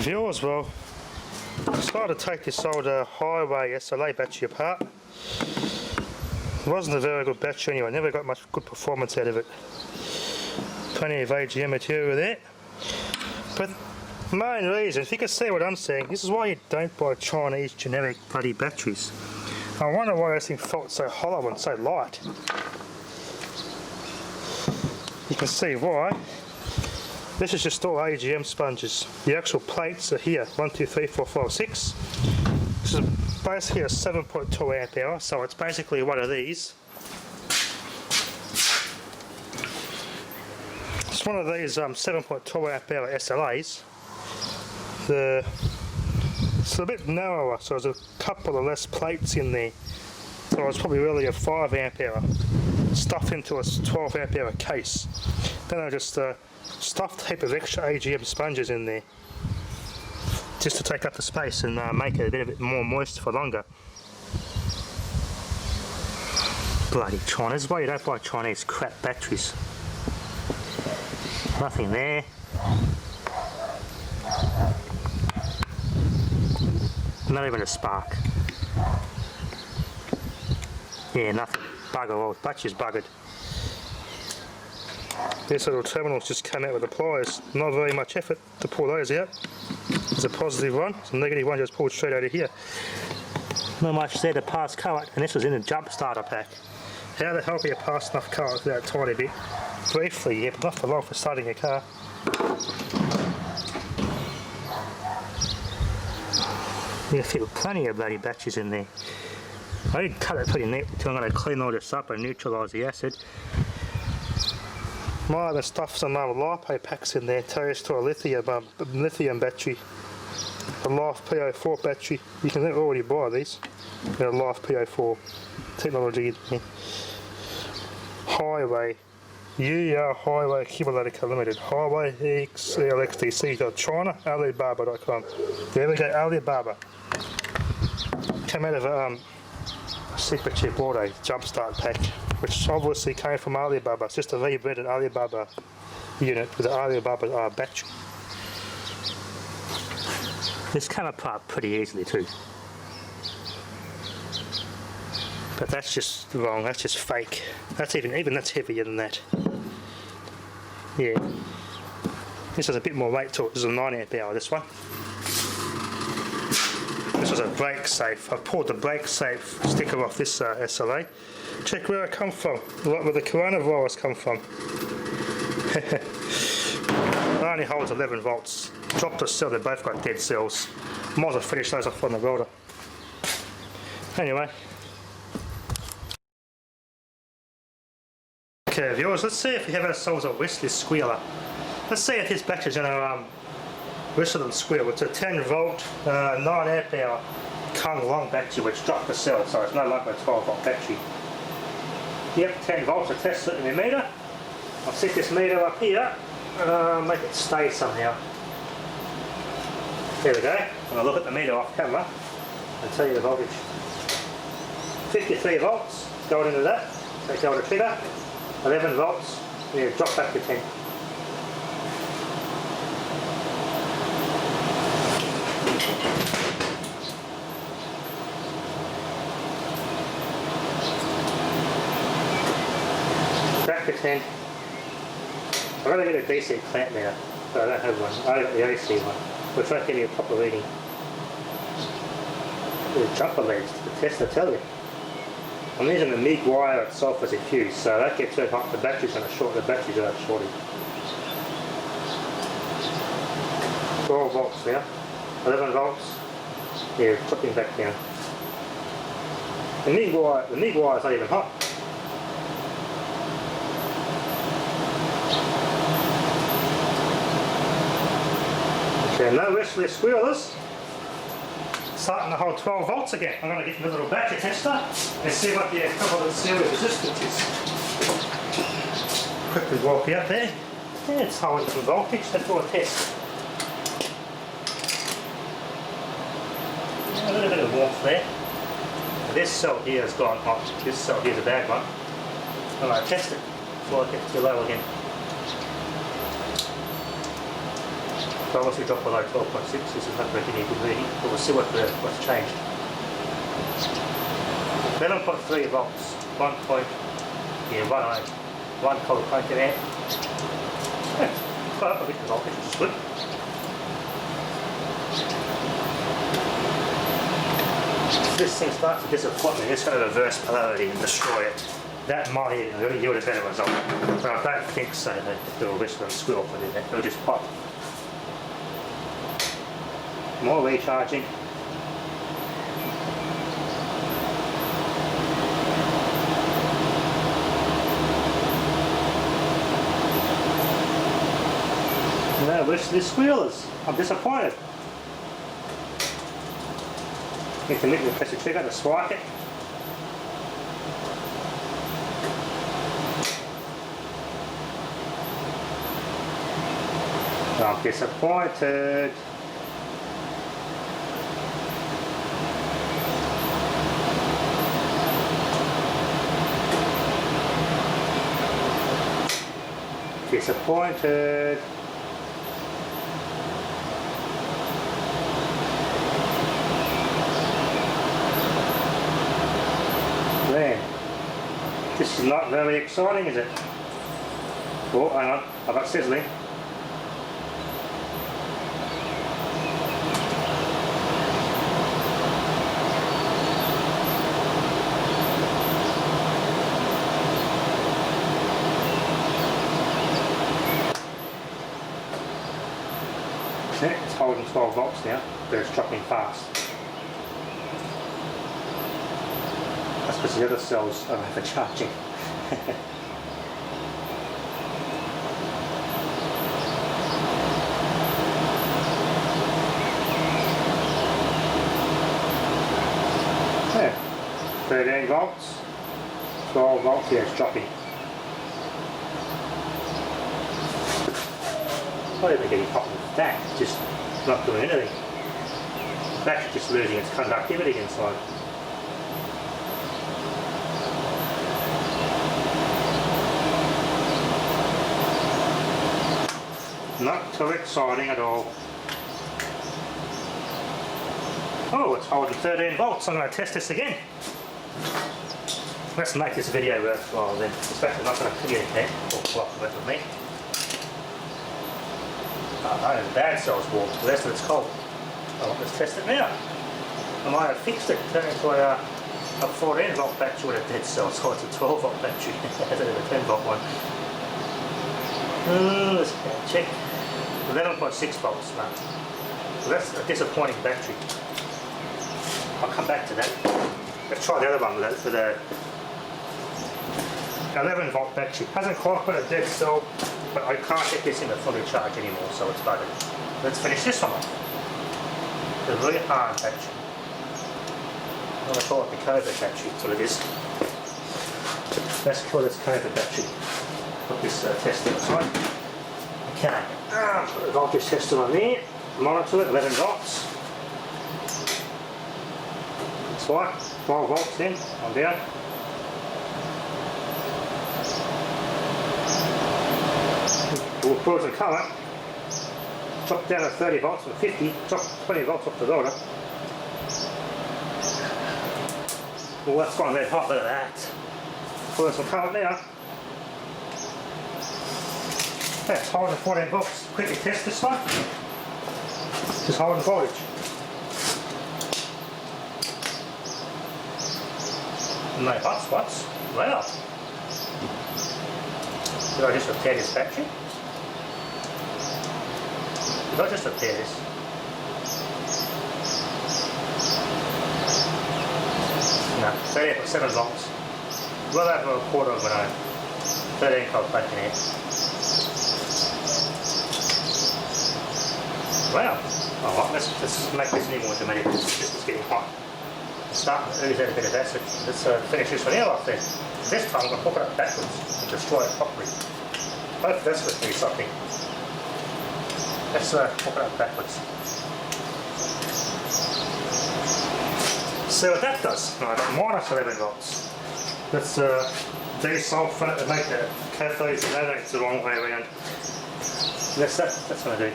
Viewers, well, I decided to take this old highway SLA battery apart. It wasn't a very good battery anyway, never got much good performance out of it. Plenty of AGM material there. But main reason, if you can see what I'm saying, this is why you don't buy Chinese generic bloody batteries. I wonder why this thing felt so hollow and so light. You can see why. This is just all AGM sponges. The actual plates are here, 1, 2, 3, 4, 5, 6. This is basically a 7.2 amp hour, so it's basically one of these. It's one of these 7.2 amp hour SLAs. It's a bit narrower, so there's a couple of less plates in there. So it's probably really a 5 amp hour stuffed into a 12 amp hour case. Then I just stuffed a heap of extra AGM sponges in there just to take up the space and make it a bit more moist for longer. Bloody China, this is why you don't buy Chinese crap batteries. Nothing there. Not even a spark. Yeah, nothing. Bugger all. Battery's buggered. These little terminals just come out with the pliers. Not very much effort to pull those out. There's a positive one, there's a negative one just pulled straight out of here. Not much there to pass current, and this was in a jump starter pack. How the hell can you pass enough current with that tiny bit? Briefly, yeah, but not for long for starting a car. You can feel plenty of bloody batteries in there. I did cut it pretty neatly too. I'm going to clean all this up and neutralise the acid. Might even stuff some LiPo packs in there, attached to a lithium battery. A Life PO4 battery. You can already buy these. A Life PO4 technology in there. Highway. UR Highway Accumulator Co Limited. Highway XLXDC.China, Alibaba.com. There we go, Alibaba. Came out of a secret chip auto jumpstart pack, which obviously came from Alibaba. It's just a rebranded Alibaba unit with an Alibaba battery. This came apart pretty easily too. But that's just wrong, that's just fake. That's even that's heavier than that. Yeah. This has a bit more weight to it. This is a 9 amp hour, this one. This was a brake safe. I pulled the brake safe sticker off this SLA. Check where it come from. Where the coronavirus come from. It only holds 11 volts. Dropped a cell, they both got dead cells. Might as well finish those off on the welder. Anyway. Okay viewers, let's see if we have ourselves a Whistley Squealer. Let's see if this battery's going to whistle and squeal. It's a 10 volt, 9 amp hour Kung Long battery which dropped the cell, so it's no longer a 12 volt battery. Yep, 10 volts, I test it in the meter. I'll set this meter up here, make it stay somehow. There we go. And I'll look at the meter off camera and tell you the voltage. 53 volts, going into that, take out the trigger. 11 volts, yeah, drop back to 10. Back to 10. I've got to get a DC clamp now, but I don't have one. I got the AC one, which won't give me a proper reading. The jumper leads to the test, I tell you. I'm using the MIG wire itself as a fuse, so that gets too hot, the battery's going to short, the batteries are shorting. 12 volts now, 11 volts, yeah, dropping back down. The MIG wire's not even hot. Okay, no Whistley Squealers. Starting to hold 12 volts again. I'm going to get my little battery tester and see what the equivalent series resistance is. Quickly walk out there. Yeah, it's holding some voltage. Let's do a test. Yeah, a little bit of warmth there. This cell here has gone hot. This cell here is a bad one. I'm going to test it before it gets too low again. So once we drop below 12.6, this is not making any good reading, but we'll see what's changed. 11.3 volts, 1 point, yeah, 1 color coded amp. Yeah, quite up a bit of voltage, which is good. This thing starts to disappoint me, it's going to reverse polarity and destroy it. That might even really yield a better result, but I don't think so. The Whistley and Squealer put in there, it'll just pop. More recharging. No, Whistley Squealers. I'm disappointed. Intermittently press the trigger to swipe it. I'm disappointed. Disappointed. Man, this is not very exciting, is it? Oh, hang on, I've got sizzling. It's holding 12 volts now, but it's dropping fast. That's because the other cells are overcharging. Yeah, 13 volts, 12 volts, yeah, it's dropping. Not even getting hot with that, just not doing anything. The battery just losing its conductivity inside. Not too exciting at all. Oh, it's holding 13 volts. I'm going to test this again. Let's make this video worthwhile then. Especially not going to communicate or cooperate with me. Oh no, the bad cell's warped. The rest of it's cold. Oh, let's test it now. I might have fixed it. Turned into a 14 volt battery with a dead cell, so it's a 12 volt battery instead of a 10 volt one. Let's check. 11.6 volts now. So that's a disappointing battery. I'll come back to that. Let's try the other one with the 11 volt battery. Hasn't quite got a dead cell, but I can't get this in a fully charge anymore, so it's buggered. Let's finish this one off. The really hard battery. I'm going to call it the COVID battery, that's what it is. Let's call this COVID battery. Put this tester aside. Okay, put the voltage tester on there. Monitor it, 11 volts. That's right, 12 volts then, I'm down. We'll put some current, drop down to 30 volts from 50, drop 20 volts off the rotor. Well, that's gone red hot, look at that. Put some current now. That's holding 14 volts. Quickly test this one. Just holding voltage. No hot spots. Wow. Did I just repair this battery? Did I just repair this? No, 37 volts. Well over a quarter of an ohm. 13 volt back in here. Wow. Alright, let's make this any more dramatic. This is getting hot. It's starting to ooze out a bit of acid. Let's finish this one here off then. This time I'm going to hook it up backwards and destroy it properly. Both this would do something. Let's hook it up backwards. See what that does. Right, minus 11 volts. Let's desulfate it and make the cathodes and anodes the wrong way around. That's what I do.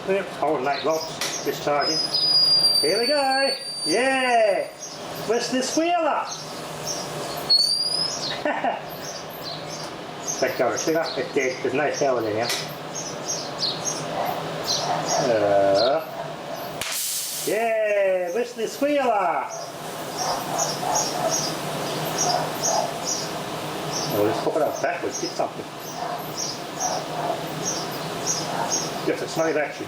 Holding 8 volts, discharging. Here we go. Yeah! Whistley Squealer! Back over the sugar, it's dead, there's no power there now. Yeah! Whistley Squealer! Oh, let's hook it up backwards, hit something. Yes, it's no battery.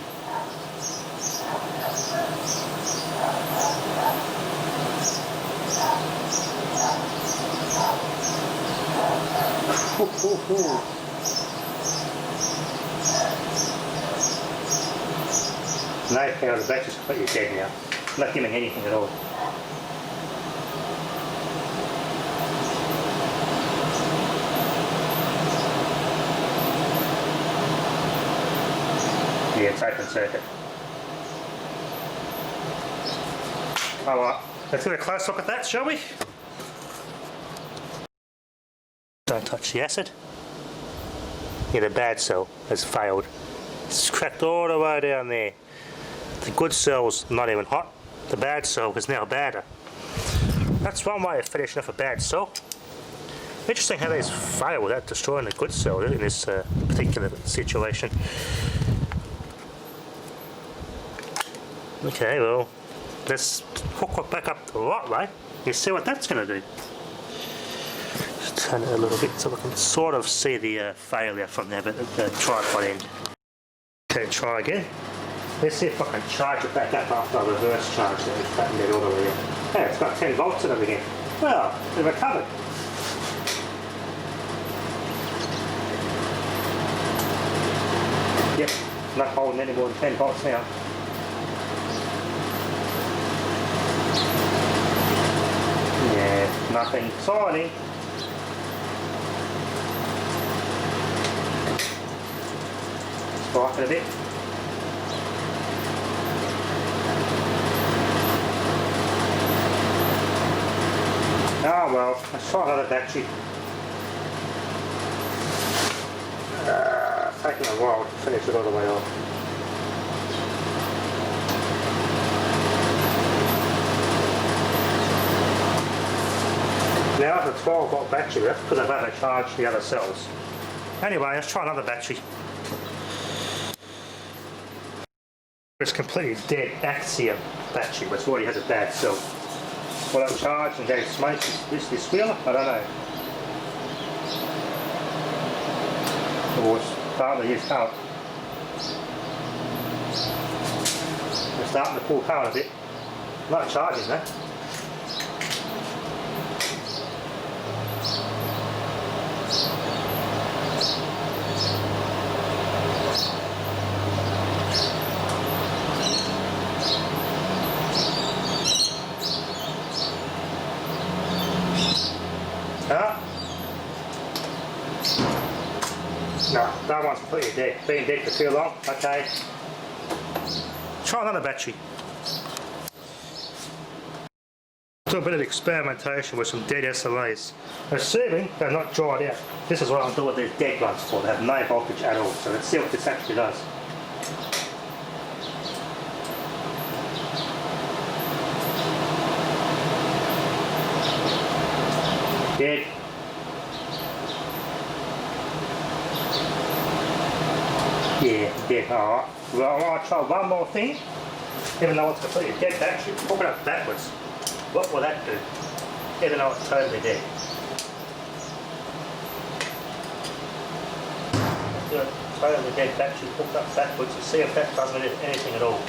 No power, the battery's completely dead now. Not giving anything at all. Yeah, it's open circuit. Alright, let's get a close look at that, shall we? Don't touch the acid. Yeah, the bad cell has failed. It's cracked all the way down there. The good cell's not even hot. The bad cell is now badder. That's one way of finishing off a bad cell. Interesting how these fail without destroying the good cell in this particular situation. Okay, well, let's hook it back up the right way. You see what that's going to do. Just turn it a little bit so we can sort of see the failure from there, but the tripod end. Okay, try again. Let's see if I can charge it back up after I reverse charge it. It's buttoned it all the way in. Hey, it's got 10 volts in it again. Well, it recovered. Yep, not holding any more than 10 volts now. Yeah, nothing tiny. Spark it a bit. Ah well, let's try another battery. Taking a while to finish it all the way off. Now it's a 12 volt battery left because I've overcharged the other cells. Anyway, let's try another battery. It's completely dead Axiom battery, which already has a bad cell. Will it charge and go smoke this Squealer? I don't know. Or start to use power. We're starting to pull power a bit. Not charging though. No, that one's completely dead. Been dead for too long. Okay. Try another battery. Do a bit of experimentation with some dead SLAs. Assuming they're not dried out. This is what I'm doing with these dead ones for. They have no voltage at all. So let's see what this actually does. Dead. Yeah, dead. Alright. Well, I'm going to try one more thing. Even though it's completely dead battery, hook it up backwards. What will that do? Even though it's totally dead. Do a totally dead battery hooked up backwards and see if that does anything at all.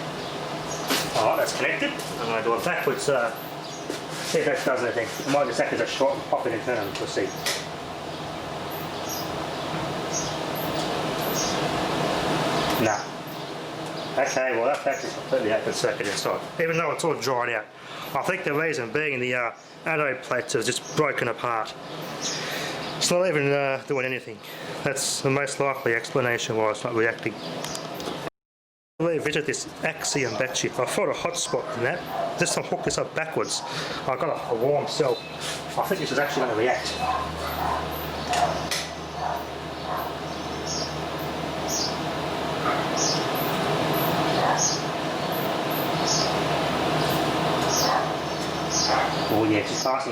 Alright, that's connected. I'm going to do it backwards. See if that does anything. It might just act as a short and pop it in turn. We'll see. Nah. Okay, well that battery's completely open circuit inside, even though it's all dried out. I think the reason being the anode plates have just broken apart. It's not even doing anything. That's the most likely explanation why it's not reacting. I'll revisit this Axiom battery. I thought a hotspot in that. This time hook this up backwards. I've got a warm cell. I think this is actually going to react.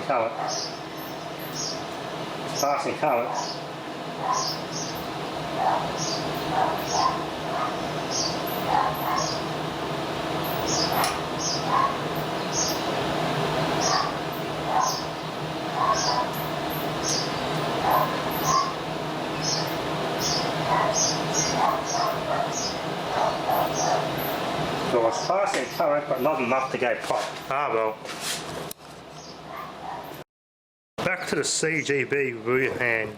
current. Passing current. So it's passing current, but not enough to go pop. Ah well. Back to the CGB Wuhan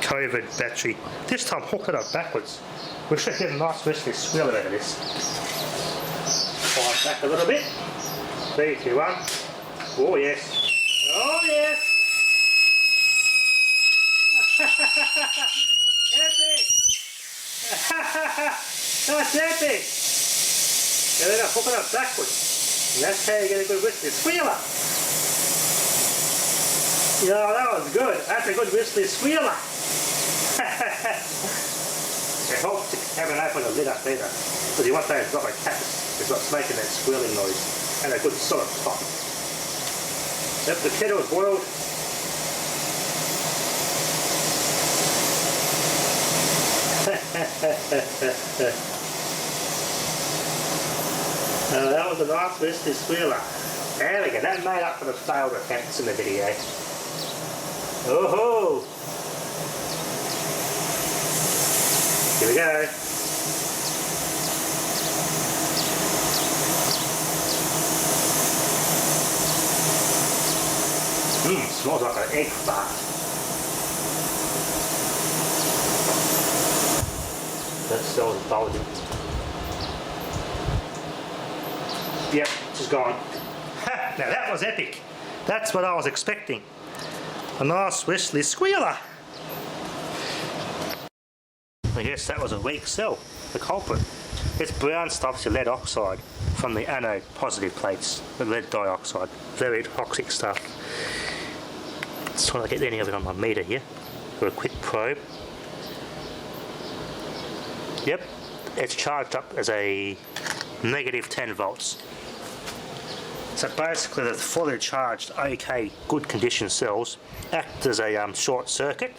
COVID battery. This time hook it up backwards. We should get a nice Whistley Squealer out of this. Slide back a little bit. 3, 2, 1. Oh yes. Oh yes. Epic! That's epic! And then I hook it up backwards. And that's how you get a good Whistley Squealer. Yeah, that was good. That's a good Whistley Squealer. It helps to have an open the lid up either. Because you want those rubber caps. It's what's making that squealing noise. And a good solid top. Yep, the kettle is boiled. That was a nice Whistley Squealer. There we go, that made up for the failed attempts in the video. Oh-ho! Here we go. Smells like an egg fart. That smells bulging. Yep, it's gone. Ha! Now that was epic. That's what I was expecting. A nice Whistley Squealer. I guess that was a weak cell, the culprit. This brown stuff's your lead oxide from the anode positive plates, the lead dioxide. Very toxic stuff. Just trying to get any of it on my meter here for a quick probe. Yep, it's charged up as a negative 10 volts. So basically the fully charged, okay, good condition cells act as a short circuit,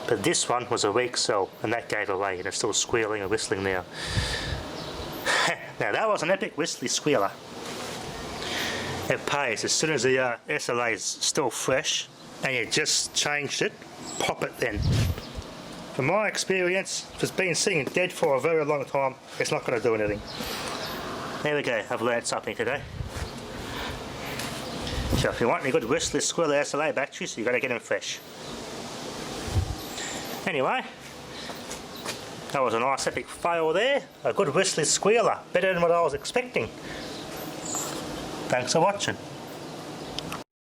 but this one was a weak cell and that gave away and it's still squealing and whistling now. Now that was an epic Whistley Squealer. It pays as soon as the SLA is still fresh and you just changed it, pop it then. From my experience, if it's been sitting dead for a very long time, it's not going to do anything. There we go, I've learned something today. So if you want any good Whistley Squealer SLA batteries, you've got to get them fresh. Anyway, that was a nice epic fail there. A good Whistley Squealer, better than what I was expecting. Thanks for watching.